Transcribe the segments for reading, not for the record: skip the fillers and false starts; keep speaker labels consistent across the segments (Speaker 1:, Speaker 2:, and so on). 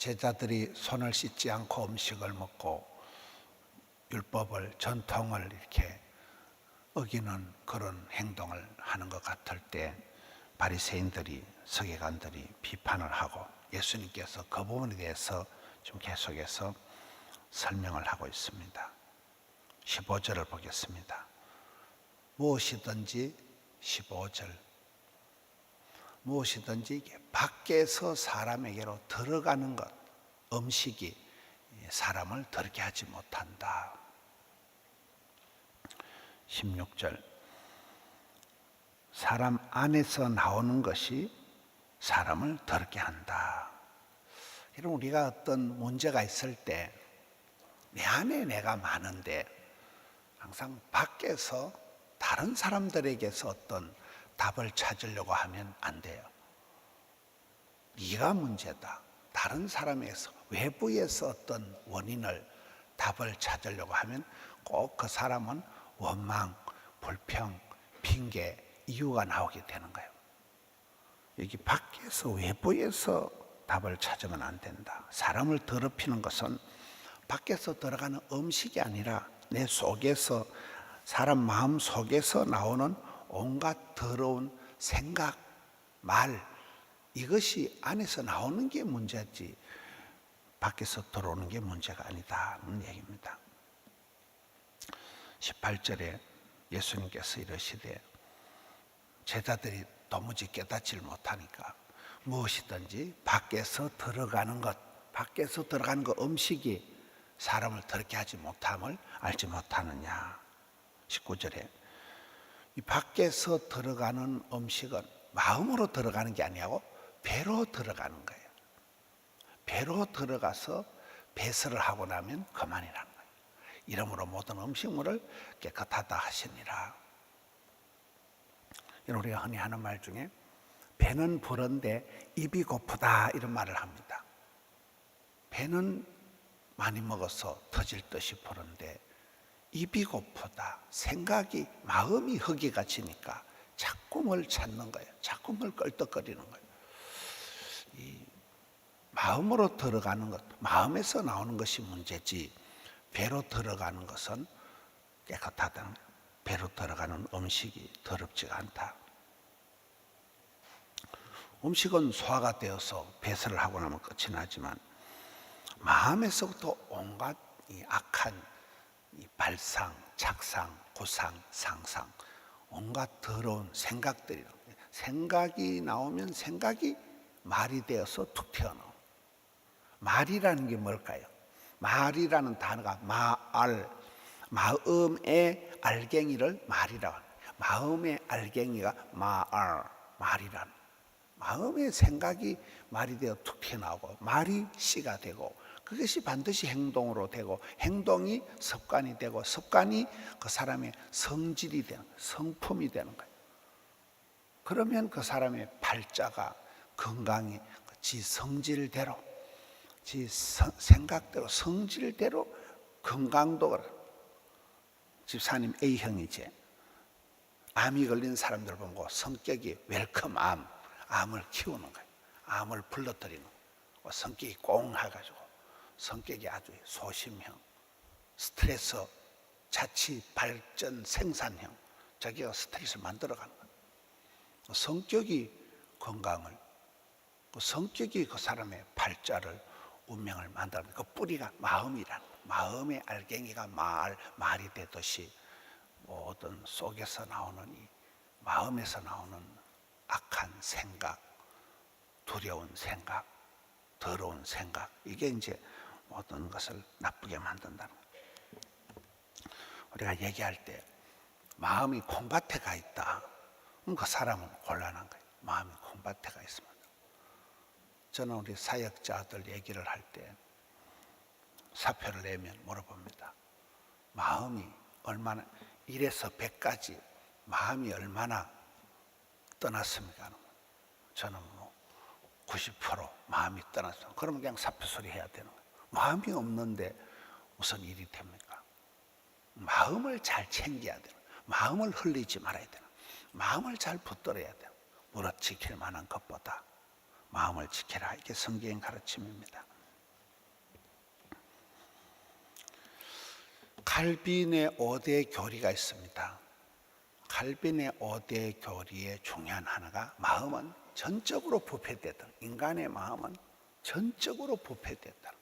Speaker 1: 제자들이 손을 씻지 않고 음식을 먹고 율법을, 전통을 이렇게 어기는 그런 행동을 하는 것 같을 때 바리새인들이, 서기관들이 비판을 하고 예수님께서 그 부분에 대해서 좀 계속해서 설명을 하고 있습니다. 15절을 보겠습니다. 무엇이든지 15절 무엇이든지 밖에서 사람에게로 들어가는 것, 음식이 사람을 더럽게 하지 못한다. 16절 사람 안에서 나오는 것이 사람을 더럽게 한다. 이런 우리가 어떤 문제가 있을 때 내 안에 내가 많은데 항상 밖에서 다른 사람들에게서 어떤 답을 찾으려고 하면 안 돼요. 네가 문제다. 다른 사람에서, 외부에서 어떤 원인을, 답을 찾으려고 하면 꼭 그 사람은 원망, 불평, 핑계, 이유가 나오게 되는 거예요. 여기 밖에서, 외부에서 답을 찾으면 안 된다. 사람을 더럽히는 것은 밖에서 들어가는 음식이 아니라 내 속에서, 사람 마음 속에서 나오는 온갖 더러운 생각, 말, 이것이 안에서 나오는 게 문제지 밖에서 들어오는 게 문제가 아니다는 얘기입니다. 18절에 예수님께서 이러시되 제자들이 도무지 깨닫지를 못하니까 무엇이든지 밖에서 들어가는 것, 밖에서 들어가는 것, 음식이 사람을 더럽게 하지 못함을 알지 못하느냐. 19절에 이 밖에서 들어가는 음식은 마음으로 들어가는 게 아니고 배로 들어가는 거예요. 배로 들어가서 배설을 하고 나면 그만이라는 거예요. 이러므로 모든 음식물을 깨끗하다 하시니라. 우리가 흔히 하는 말 중에 배는 부른데 입이 고프다 이런 말을 합니다. 배는 많이 먹어서 터질 듯이 부른데 입이 고프다. 생각이, 마음이 허기가 지니까 자꾸 뭘 찾는 거예요. 자꾸 뭘 껄떡거리는 거예요. 이 마음으로 들어가는 것, 마음에서 나오는 것이 문제지 배로 들어가는 것은 깨끗하다는 거예요. 배로 들어가는 음식이 더럽지가 않다. 음식은 소화가 되어서 배설을 하고 나면 끝이 나지만 마음에서부터 온갖 이 악한 이 발상, 착상, 구상, 상상, 온갖 더러운 생각이 나오면 생각이 말이 되어서 툭 튀어나옵니다. 말이라는 게 뭘까요? 말이라는 단어가 마음의 알갱이를 말이라고 합니다. 마음의 알갱이가 말이라는, 마음의 생각이 말이 되어 툭 튀어나오고 말이 씨가 되고 그것이 반드시 행동으로 되고 행동이 습관이 되고 습관이 그 사람의 성질이 되는 거예요. 성품이 되는 거예요. 그러면 그 사람의 발자가 건강히 지 성질대로, 지 생각대로, 성질대로 건강도가. 집사님 A형이지. 암이 걸린 사람들 보고 성격이 웰컴암, 암을 키우는 거예요. 암을 불러들이는 거예요. 성격이 꽁해가지고 성격이 아주 소심형, 스트레스 자치 발전 생산형, 자기가 스트레스를 만들어가는 거예요. 성격이 건강을, 성격이 그 사람의 발자를, 운명을 만드는 그 뿌리가 마음이라는 거예요. 마음의 알갱이가 말이 되듯이 모든 속에서 나오는 이 마음에서 나오는 악한 생각, 두려운 생각, 더러운 생각, 이게 이제 모든 것을 나쁘게 만든다는 거예요. 우리가 얘기할 때 마음이 콩밭에 가 있다. 그럼 그 사람은 곤란한 거예요. 마음이 콩밭에 가 있습니다. 저는 우리 사역자들 얘기를 할 때 사표를 내면 물어봅니다. 마음이 얼마나 1에서 100까지 마음이 얼마나 떠났습니까? 저는 90% 마음이 떠났습니다. 그러면 그냥 사표 소리해야 되는 거예요. 마음이 없는데 무슨 일이 됩니까? 마음을 잘 챙겨야 되는 거예요. 마음을 흘리지 말아야 되는 거예요. 마음을 잘 붙들어야 돼요. 무릇 지킬 만한 것보다 마음을 지켜라. 이게 성경의 가르침입니다. 칼빈의 5대 교리가 있습니다. 칼빈의 5대 교리의 중요한 하나가 마음은 전적으로 부패되다. 인간의 마음은 전적으로 부패되다.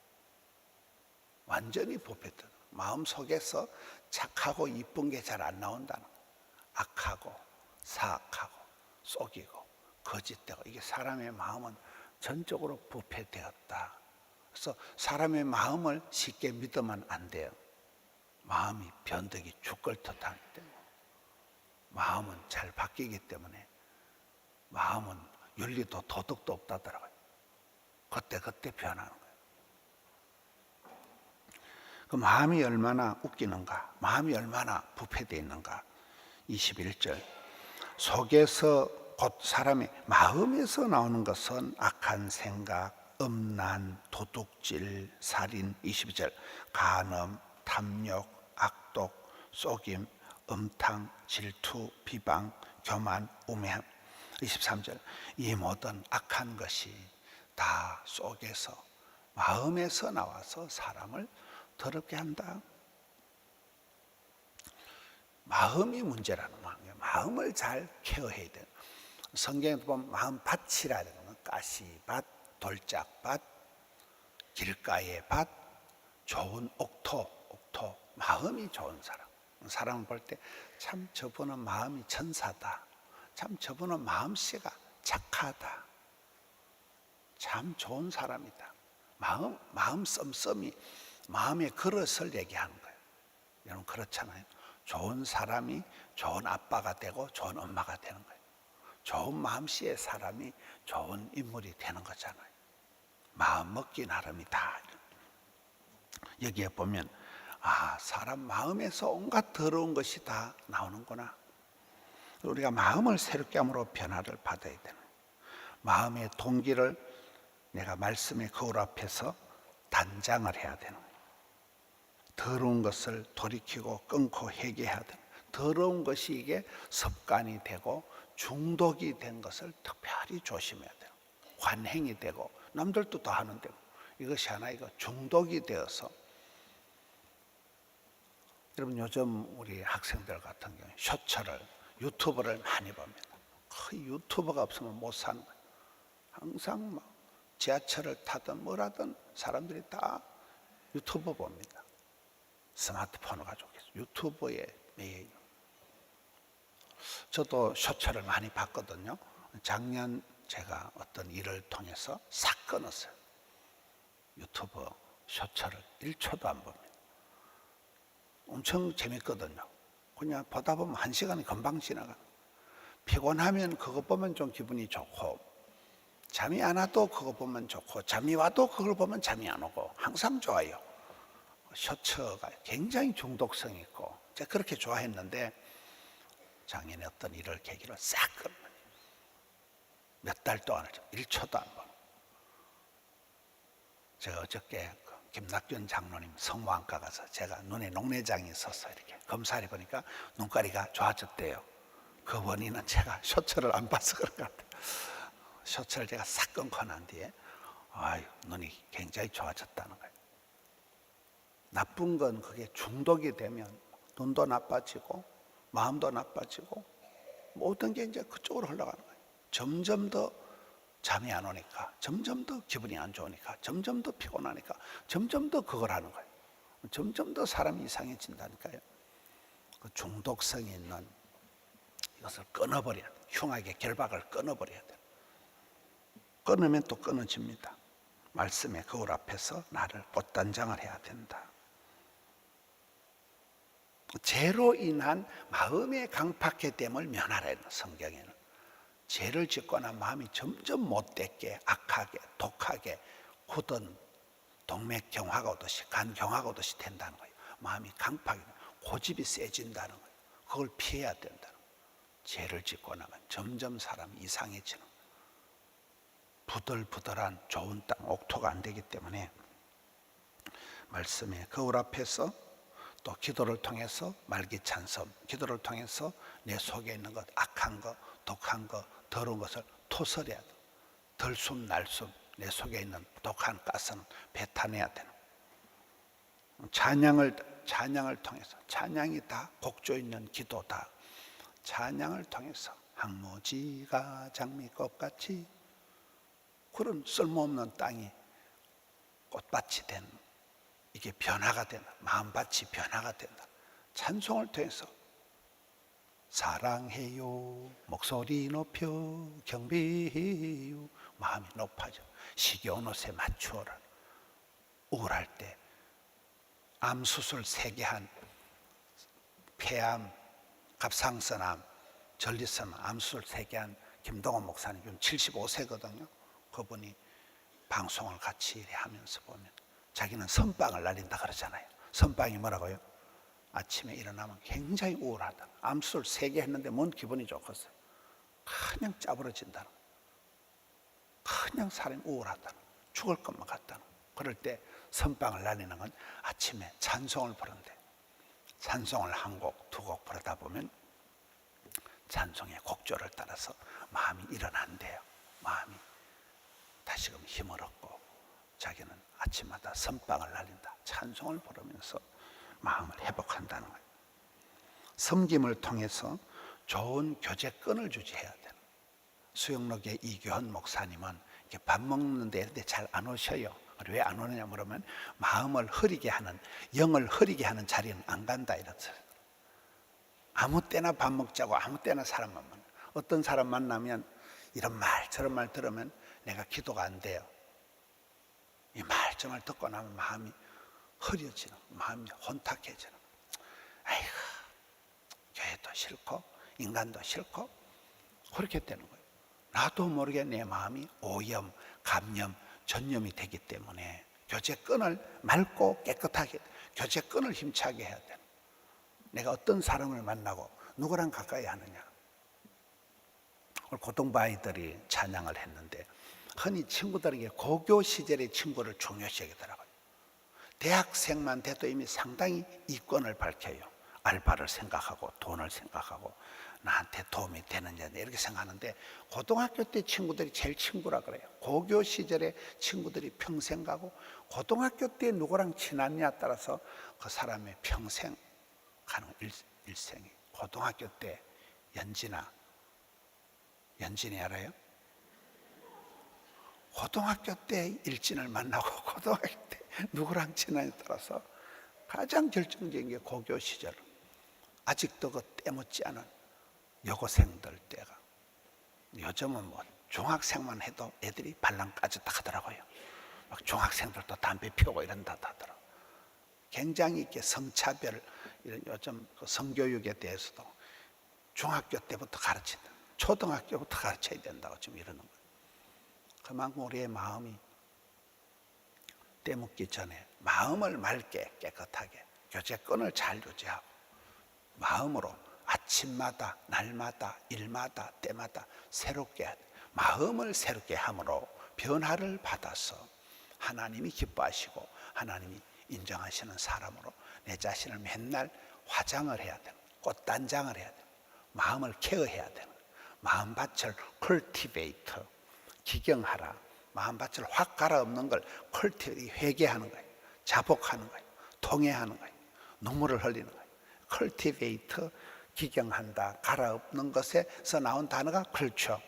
Speaker 1: 완전히 부패되다. 마음 속에서 착하고 이쁜 게 잘 안 나온다는 거예요. 악하고 사악하고 속이고 거짓되고, 이게 사람의 마음은 전적으로 부패되었다. 그래서 사람의 마음을 쉽게 믿으면 안 돼요. 마음이 변덕이 죽을 듯하기 때문에, 마음은 잘 바뀌기 때문에, 마음은 윤리도 도덕도 없다더라고요. 그때 변하는 거예요. 그 마음이 얼마나 웃기는가, 마음이 얼마나 부패되어 있는가. 21절, 속에서 곧 사람의 마음에서 나오는 것은 악한 생각, 음란, 도둑질, 살인. 22절, 간음, 탐욕, 악독, 속임, 음탕, 질투, 비방, 교만, 우매함. 23절, 이 모든 악한 것이 다 속에서, 마음에서 나와서 사람을 더럽게 한다. 마음이 문제라는 거예요. 마음을 잘 케어해야 돼요. 성경에 보면 마음밭이라는 거는 가시밭, 돌짝밭, 길가의 밭, 좋은 옥토, 마음이 좋은 사람. 사람을 볼 때 참 저분은 마음이 천사다. 참 저분은 마음씨가 착하다. 참 좋은 사람이다. 마음 씀씀이 마음의 그릇을 얘기하는 거예요. 여러분 그렇잖아요. 좋은 사람이 좋은 아빠가 되고 좋은 엄마가 되는 거예요. 좋은 마음씨의 사람이 좋은 인물이 되는 거잖아요. 마음 먹기 나름이다. 여기에 보면 사람 마음에서 온갖 더러운 것이 다 나오는구나. 우리가 마음을 새롭게 함으로 변화를 받아야 되는 거예요. 마음의 동기를 내가 말씀의 거울 앞에서 단장을 해야 되는 거예요. 더러운 것을 돌이키고 끊고 회개해야 되는 거예요. 더러운 것이 이게 습관이 되고 중독이 된 것을 특별히 조심해야 돼요. 관행이 되고 남들도 다 하는데 이것이 하나 이거 중독이 되어서, 여러분 요즘 우리 학생들 같은 경우에 쇼츠를, 유튜브를 많이 봅니다. 유튜브가 없으면 못 사는 거예요. 항상 막 지하철을 타든 뭐라든 사람들이 다 유튜브 봅니다. 스마트폰을 가지고 계세요. 유튜브에 매일. 저도 쇼츠를 많이 봤거든요. 작년 제가 어떤 일을 통해서 싹 끊었어요. 유튜브 쇼츠를 1초도 안 봅니다. 엄청 재밌거든요. 그냥 보다 보면 1시간이 금방 지나가. 피곤하면 그거 보면 좀 기분이 좋고, 잠이 안 와도 그거 보면 좋고, 잠이 와도 그걸 보면 잠이 안 오고, 항상 좋아요. 쇼츠가 굉장히 중독성이 있고, 제가 그렇게 좋아했는데 작년에 어떤 일을 계기로 싹 끊어요. 몇 달 동안을 1초도 안 보고. 제가 어저께 김낙균 장로님 성모학과 가서 제가 눈에 녹내장이 있어서 이렇게 검사를 해보니까 눈가리가 좋아졌대요. 그 원인은 제가 쇼츠를 안 봐서 그런 것 같아요. 쇼츠를 제가 싹 끊고 난 뒤에 눈이 굉장히 좋아졌다는 거예요. 나쁜 건 그게 중독이 되면 눈도 나빠지고 마음도 나빠지고 모든 게 이제 그쪽으로 흘러가는 거예요. 점점 더 잠이 안 오니까, 점점 더 기분이 안 좋으니까, 점점 더 피곤하니까, 점점 더 그걸 하는 거예요. 점점 더 사람이 이상해진다니까요. 그 중독성이 있는 이것을 끊어버려야 돼요. 흉하게 결박을 끊어버려야 돼요. 끊으면 또 끊어집니다. 말씀의 거울 앞에서 나를 꽃단장을 해야 된다. 죄로 인한 마음의 강팍해됨을 면하라는 성경에는, 죄를 짓고 난 마음이 점점 못되게 악하게 독하게 굳은 동맥경화가 오듯이 간경화가 오듯이 된다는 거예요. 마음이 강팍이, 고집이 세진다는 거예요. 그걸 피해야 된다는 거예요. 죄를 짓고 나면 점점 사람이 이상해지는 거예요. 부들부들한 좋은 땅, 옥토가 안 되기 때문에 말씀의 거울 앞에서, 또 기도를 통해서 말기찬섬, 기도를 통해서 내 속에 있는 것, 악한 것, 독한 것, 더러운 것을 토설해야 돼. 들숨 날숨 내 속에 있는 독한 가스는 뱉어내야 되는. 찬양을 찬양을 통해서, 찬양이 다 곡조 있는 기도다. 찬양을 통해서 항무지가 장미꽃같이, 그런 쓸모없는 땅이 꽃밭이 된, 이게 변화가 된다. 마음밭이 변화가 된다. 찬송을 통해서 사랑해요, 목소리 높여 경배해요, 마음이 높아져. 식용옷에 맞추어라. 우울할 때 암수술 3개 한 폐암, 갑상선암, 전리선암 암수술 3개 한 김동원 목사님, 지금 75세거든요. 그분이 방송을 같이 하면서 보면 자기는 선빵을 날린다 그러잖아요. 선빵이 뭐라고요? 아침에 일어나면 굉장히 우울하다. 암수술 3개 했는데 뭔 기분이 좋겠어요? 그냥 짜부러진다는 거예요. 그냥 사람이 우울하다는 거예요. 죽을 것만 같다는 거예요. 그럴 때 선빵을 날리는 건 아침에 찬송을 부른대. 찬송을 한 곡, 2곡 부르다 보면 찬송의 곡조를 따라서 마음이 일어난대요. 마음이 다시금 힘을 얻고 자기는 아침마다 선빵을 날린다. 찬송을 부르면서 마음을 회복한다는 거예요. 섬김을 통해서 좋은 교제권을 유지해야 돼요. 수영록의 이교헌 목사님은 이렇게 밥 먹는 데 잘 안 오셔요. 왜 안 오느냐 물으면 마음을 흐리게 하는, 영을 흐리게 하는 자리는 안 간다 이랬어요. 아무 때나 밥 먹자고 아무 때나 사람만 만나. 어떤 사람 만나면 이런 말 저런 말 들으면 내가 기도가 안 돼요. 이 말 저 말 듣고 나면 마음이 흐려지는, 마음이 혼탁해지는. 아이고, 교회도 싫고 인간도 싫고 그렇게 되는 거예요. 나도 모르게 내 마음이 오염, 감염, 전염이 되기 때문에 교제권을 맑고 깨끗하게, 교제권을 힘차게 해야 돼요. 내가 어떤 사람을 만나고 누구랑 가까이 하느냐. 오늘 고등부 아이들이 찬양을 했는데 흔히 친구들에게 고교 시절의 친구를 중요시 여기더라고요. 대학생만 돼도 이미 상당히 이권을 밝혀요. 알바를 생각하고 돈을 생각하고 나한테 도움이 되느냐 이렇게 생각하는데, 고등학교 때 친구들이 제일 친구라 그래요. 고교 시절의 친구들이 평생 가고, 고등학교 때 누구랑 친하냐에 따라서 그 사람의 평생 가는 일생이. 고등학교 때 연진이 알아요? 고등학교 때 일진을 만나고 고등학교 때 누구랑 친하냐에 따라서 가장 결정적인 게 고교 시절. 아직도 그 때묻지 않은 여고생들 때가, 요즘은 뭐 중학생만 해도 애들이 발랑 까졌다 하더라고요. 막 중학생들도 담배 피우고 이런다 하더라고요. 굉장히 이렇게 성차별, 이런 요즘 그 성교육에 대해서도 중학교 때부터 가르친다. 초등학교부터 가르쳐야 된다고 지금 이러는 거예요. 그만큼 우리의 마음이 때묻기 전에 마음을 맑게 깨끗하게 교제권을 잘 유지하고, 마음으로 아침마다 날마다 일마다 때마다 새롭게, 마음을 새롭게 함으로 변화를 받아서 하나님이 기뻐하시고 하나님이 인정하시는 사람으로 내 자신을 맨날 화장을 해야 되는, 꽃단장을 해야 되는, 마음을 케어해야 되는, 마음밭을 컬티베이트, 기경하라. 마음밭을 확 갈아엎는 걸 컬티베이트, 회개하는 거예요. 자복하는 거예요. 통회하는 거예요. 눈물을 흘리는 거예요. 컬티베이트, 기경한다, 갈아엎는 것에서 나온 단어가 컬처.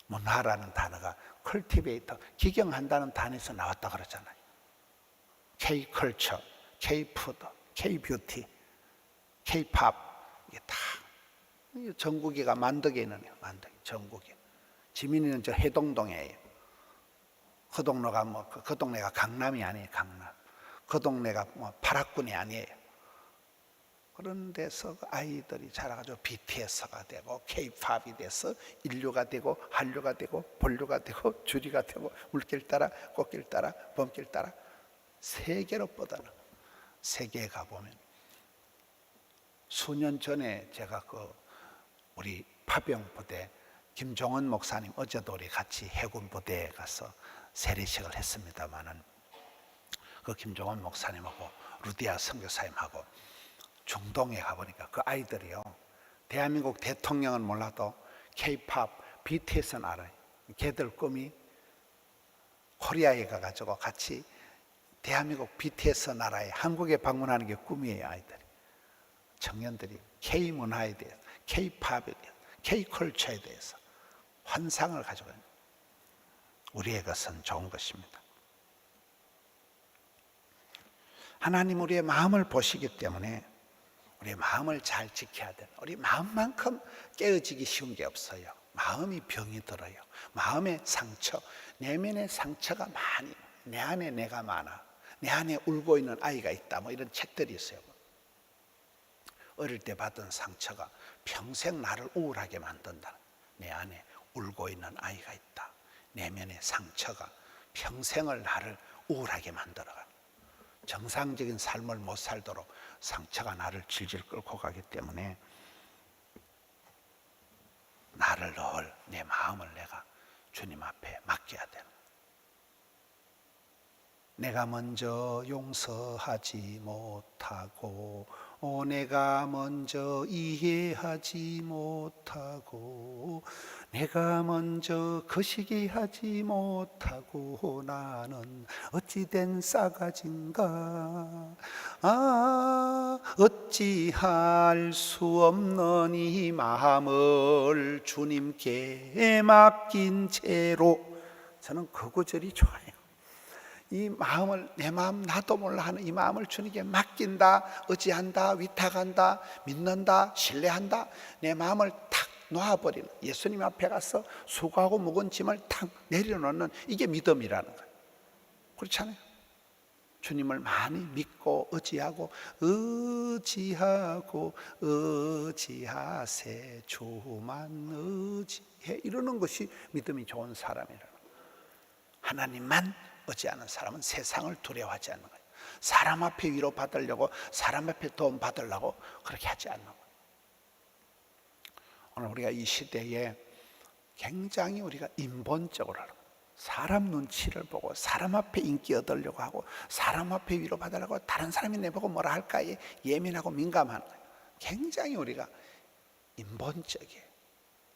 Speaker 1: 문화라는 단어가 컬티베이터, 기경한다는 단어에서 나왔다 그러잖아요. K-컬처, K-푸드, K-뷰티, K-팝, 이게 다 전국이가 만덕에 있는 거예요. 만덕, 전국이. 지민이는 저 해동동이에요. 그 동네가 그 동네가 강남이 아니에요. 강남. 그 동네가 파락군이 아니에요. 그런 데서 아이들이 자라가지고 BTS가 되고 K-팝이 돼서 인류가 되고 한류가 되고 본류가 되고 주류가 되고 물길 따라 꽃길 따라 범길 따라 세계로 뻗어나. 세계에 가보면, 수년 전에 제가 우리 파병부대 김종원 목사님, 어제도 우리 같이 해군 부대에 가서 세례식을 했습니다마는, 그 김종원 목사님하고 루디아 선교사님하고 중동에 가보니까 그 아이들이요, 대한민국 대통령은 몰라도 K-팝, BTS는 알아요. 걔들 꿈이 코리아에 가가지고 같이 대한민국 BTS 나라에 한국에 방문하는 게 꿈이에요. 아이들이, 청년들이 K-문화에 대해서, K-팝에 대해서, K-컬처에 대해서 환상을 가지고 있는, 우리의 것은 좋은 것입니다. 하나님 우리의 마음을 보시기 때문에 우리의 마음을 잘 지켜야 돼요. 우리 마음만큼 깨어지기 쉬운 게 없어요. 마음이 병이 들어요. 마음의 상처, 내면의 상처가 많이, 내 안에 내가 많아, 내 안에 울고 있는 아이가 있다, 뭐 이런 책들이 있어요. 어릴 때 받은 상처가 평생 나를 우울하게 만든다. 내 안에 울고 있는 아이가 있다. 내면의 상처가 평생을 나를 우울하게 만들어가. 정상적인 삶을 못 살도록 상처가 나를 질질 끌고 가기 때문에 나를 늘, 내 마음을 내가 주님 앞에 맡겨야 되는, 내가 먼저 용서하지 못하고, 내가 먼저 이해하지 못하고, 내가 먼저 거시기하지 못하고, 나는 어찌된 싸가지인가. 어찌할 수 없는 이 마음을 주님께 맡긴 채로, 저는 그 구절이 좋아요. 이 마음을, 내 마음 나도 몰라 하는 이 마음을 주님께 맡긴다, 의지한다, 위탁한다, 믿는다, 신뢰한다, 내 마음을 탁 놓아버리는, 예수님 앞에 가서 수고하고 무거운 짐을 탁 내려놓는, 이게 믿음이라는 거예요. 그렇잖아요. 주님을 많이 믿고 의지하고, 의지하세, 주만 의지해, 이러는 것이 믿음이 좋은 사람이라는 거예요. 하나님만 의지하는 사람은 세상을 두려워하지 않는 거예요. 사람 앞에 위로받으려고, 사람 앞에 도움 받으려고 그렇게 하지 않는 거예요. 오늘 우리가 이 시대에 굉장히 우리가 인본적으로 하는 거예요. 사람 눈치를 보고 사람 앞에 인기 얻으려고 하고 사람 앞에 위로받으려고, 다른 사람이 내보고 뭐라 할까에 예민하고 민감한 거예요. 굉장히 우리가 인본적이에요.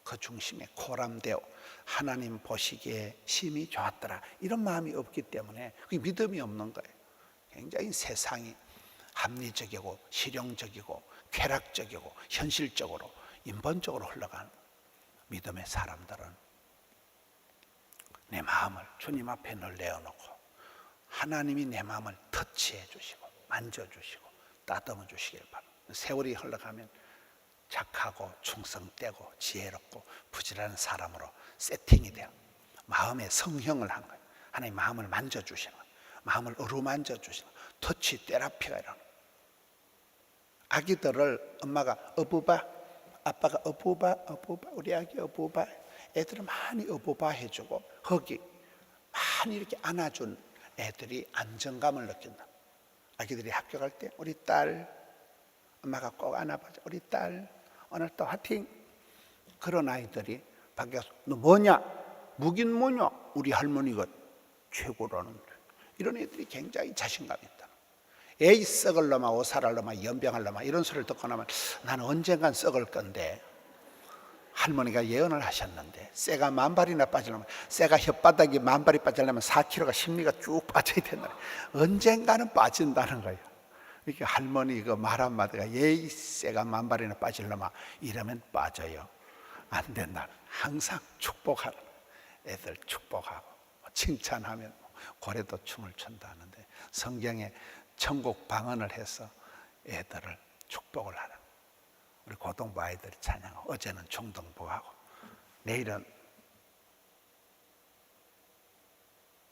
Speaker 1: 그 중심에 코람되어 하나님 보시기에 심히 좋았더라, 이런 마음이 없기 때문에 그게 믿음이 없는 거예요. 굉장히 세상이 합리적이고 실용적이고 쾌락적이고 현실적으로 인본적으로 흘러가는, 믿음의 사람들은 내 마음을 주님 앞에 늘 내어놓고 하나님이 내 마음을 터치해 주시고 만져주시고 따듬어 주시길 바랍니다. 세월이 흘러가면 착하고 충성되고 지혜롭고 부지런한 사람으로 세팅이 돼요. 마음의 성형을 한 거예요. 하나님 마음을 만져주시는 거예요. 마음을 어루만져 주시는 거예요. 터치 테라피가 이런 거예요. 아기들을 엄마가 어부바, 아빠가 어부바, 우리 아기 어부바, 애들을 많이 어부바 해주고 허기 많이 이렇게 안아준 애들이 안정감을 느낀다. 아기들이 학교 갈 때 우리 딸, 엄마가 꼭 안아봐줘, 우리 딸 오늘 또 화이팅. 그런 아이들이 밖에서 너 뭐냐, 무긴 뭐냐, 우리 할머니가 최고라는, 이런 애들이 굉장히 자신감이 있다. 에이 썩을 놈아, 오살할 놈아, 연병할 놈아, 이런 소리를 듣고 나면 나는 언젠간 썩을 건데, 할머니가 예언을 하셨는데 쇠가 10,000발이나 빠지려면, 쇠가 혓바닥이 10,000발이 빠지려면 4kg가 심리가 쭉 빠져야 된다. 언젠가는 빠진다는 거예요. 이렇게 할머니 그 말 한마디가 예이 쇠가 10,000발이나 빠지려면 이러면 빠져요. 안 된다. 항상 축복하는, 애들 축복하고 칭찬하면 고래도 춤을 춘다 하는데, 성경에 천국 방언을 해서 애들을 축복을 하는, 우리 고등부 아이들이 찬양하고, 어제는 중등부하고 내일은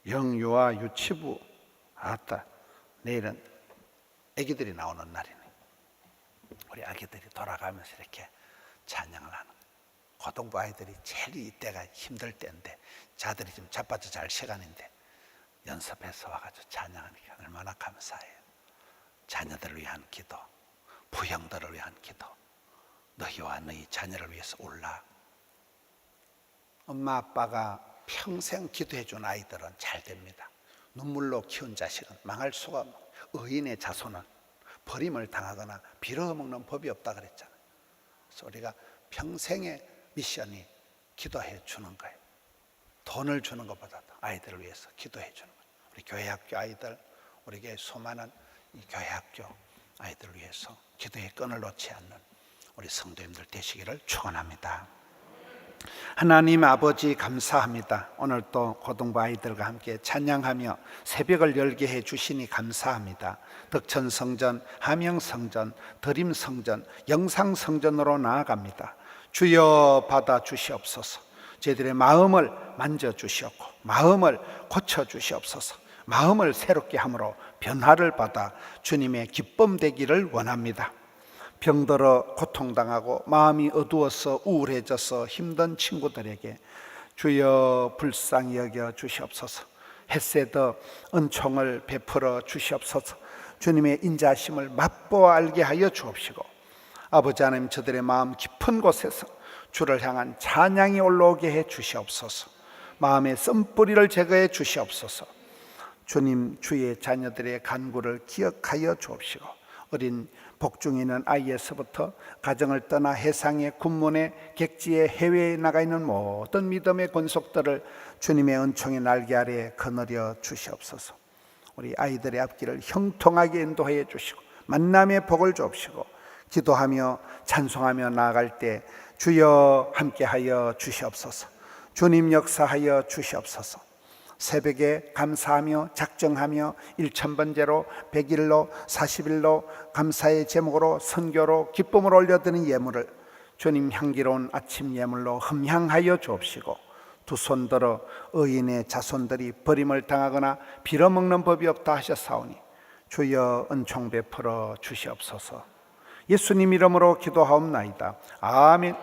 Speaker 1: 영유아 유치부, 아따 내일은 아기들이 나오는 날이네. 우리 아기들이 돌아가면서 이렇게 찬양을 하는, 고등부 아이들이 제일 이때가 힘들 때인데 자들이 좀 자빠져 잘 시간인데 연습해서 와가지고 찬양하니까 얼마나 감사해요. 자녀들을 위한 기도, 부형들을 위한 기도, 너희와 너희 자녀를 위해서 올라. 엄마 아빠가 평생 기도해 준 아이들은 잘 됩니다. 눈물로 키운 자식은 망할 수가 없는, 의인의 자손은 버림을 당하거나 빌어먹는 법이 없다 그랬잖아요. 그래서 우리가 평생의 미션이 기도해 주는 거예요. 돈을 주는 것보다도 아이들을 위해서 기도해 주는 거예요. 우리 교회 학교 아이들 우리에게 수많은 이 교회학교 아이들을 위해서 기도의 끈을 놓지 않는 우리 성도님들 되시기를 축원합니다. 하나님 아버지 감사합니다. 오늘 또 고등부 아이들과 함께 찬양하며 새벽을 열게 해 주시니 감사합니다. 덕천성전, 함영성전, 드림성전, 영상성전으로 나아갑니다. 주여 받아 주시옵소서. 저희들의 마음을 만져 주시옵고 마음을 고쳐 주시옵소서. 마음을 새롭게 함으로 변화를 받아 주님의 기쁨 되기를 원합니다. 병들어 고통당하고 마음이 어두워서 우울해져서 힘든 친구들에게 주여 불쌍히 여겨 주시옵소서. 햇새더 은총을 베풀어 주시옵소서. 주님의 인자심을 맛보아 알게 하여 주옵시고 아버지 하나님 저들의 마음 깊은 곳에서 주를 향한 찬양이 올라오게 해 주시옵소서. 마음의 쓴뿌리를 제거해 주시옵소서. 주님 주의 자녀들의 간구를 기억하여 주옵시고 어린 복중에 있는 아이에서부터 가정을 떠나 해상의 군문에 객지에 해외에 나가 있는 모든 믿음의 권속들을 주님의 은총의 날개 아래에 거느려 주시옵소서. 우리 아이들의 앞길을 형통하게 인도하여 주시고 만남의 복을 주옵시고 기도하며 찬송하며 나아갈 때 주여 함께하여 주시옵소서. 주님 역사하여 주시옵소서. 새벽에 감사하며 작정하며 1000번제로 100일로 40일로 감사의 제목으로 선교로 기쁨을 올려드리는 예물을 주님 향기로운 아침 예물로 흠향하여 주옵시고 두 손 들어 의인의 자손들이 버림을 당하거나 빌어먹는 법이 없다 하셨사오니 주여 은총 베풀어 주시옵소서. 예수님 이름으로 기도하옵나이다. 아멘.